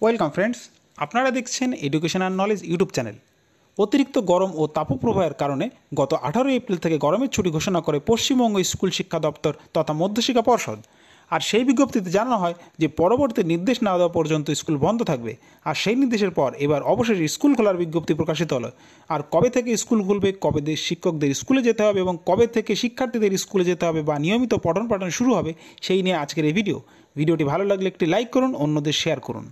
Welcome friends, আপনারা দেখছেন education and knowledge YouTube channel. অতিরিক্ত গরম ও তাপপ্রবাহের কারণে গত 18 এপ্রিল থেকে গরমের ছুটি ঘোষণা করে পশ্চিমবঙ্গ স্কুল শিক্ষা দপ্তর তথা মধ্যশিক্ষা পর্ষদ। আর সেই বিজ্ঞপ্তিতে জানানো হয় যে পরবর্তী নির্দেশ না দেওয়া পর্যন্ত স্কুল বন্ধ থাকবে। আর সেই নির্দেশের পর এবার অবশেষে স্কুল খোলার বিজ্ঞপ্তি প্রকাশিত হলো। আর কবে থেকে স্কুল খুলবে, কবে শিক্ষকদের স্কুলে যেতে হবে এবং কবে থেকে শিক্ষার্থীদের স্কুলে যেতে হবে বা নিয়মিত পঠন পাঠন শুরু হবে, সেই নিয়ে আজকের এই ভিডিওটি ভালো লাগলে একটি লাইক করুন, অন্যদের শেয়ার করুন।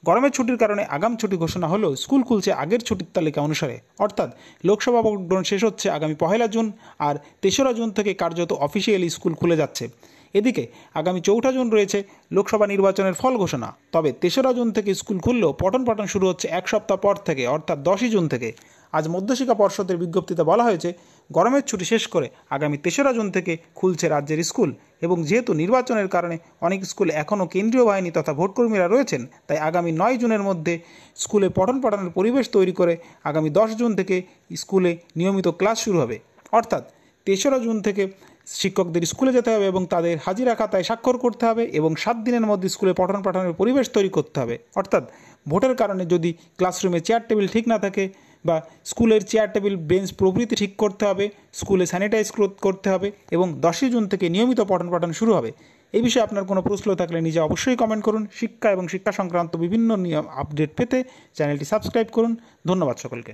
গরমের ছুটির কারণে আগাম ছুটি ঘোষণা হলেও স্কুল খুলছে আগের ছুটির তালিকা অনুসারে, অর্থাৎ লোকসভা ভোট গ্রহণ শেষ হচ্ছে আগামী 1 জুন, আর 3রা জুন থেকে কার্যত অফিসিয়ালি স্কুল খুলে যাচ্ছে। এদিকে আগামী 4 জুন রয়েছে লোকসভা নির্বাচনের ফল ঘোষণা। তবে 3রা জুন থেকে স্কুল খুললেও পঠন পাঠন শুরু হচ্ছে এক সপ্তাহ পর থেকে, অর্থাৎ 10ই জুন থেকে। আজ মধ্যশিক্ষা পর্ষদের বিজ্ঞপ্তিতে বলা হয়েছে গরমের ছুটি শেষ করে আগামী 3রা জুন থেকে খুলছে রাজ্যের স্কুল। এবং যেহেতু নির্বাচনের কারণে অনেক স্কুলে এখনও কেন্দ্রীয় বাহিনী তথা ভোটকর্মীরা রয়েছেন, তাই আগামী 9 জুনের মধ্যে স্কুলে পঠন পাঠনের পরিবেশ তৈরি করে আগামী 10 জুন থেকে স্কুলে নিয়মিত ক্লাস শুরু হবে। অর্থাৎ 3রা জুন থেকে শিক্ষকদের স্কুলে যেতে হবে এবং তাদের হাজিরা খাতায় স্বাক্ষর করতে হবে এবং 7 দিনের মধ্যে স্কুলে পঠন পাঠনের পরিবেশ তৈরি করতে হবে। অর্থাৎ ভোটের কারণে যদি ক্লাসরুমে চেয়ার টেবিল ঠিক না থাকে বা স্কুলের চেয়ার টেবিল বেঞ্চ প্রভৃতি ঠিক করতে হবে, স্কুলে স্যানিটাইজ করতে হবে এবং 10ই জুন থেকে নিয়মিত পঠন পাঠন শুরু হবে। এই বিষয়ে আপনার কোনো প্রশ্ন থাকলে নিজে অবশ্যই কমেন্ট করুন। শিক্ষা এবং শিক্ষা সংক্রান্ত বিভিন্ন নিয়ম আপডেট পেতে চ্যানেলটি সাবস্ক্রাইব করুন। ধন্যবাদ সকলকে।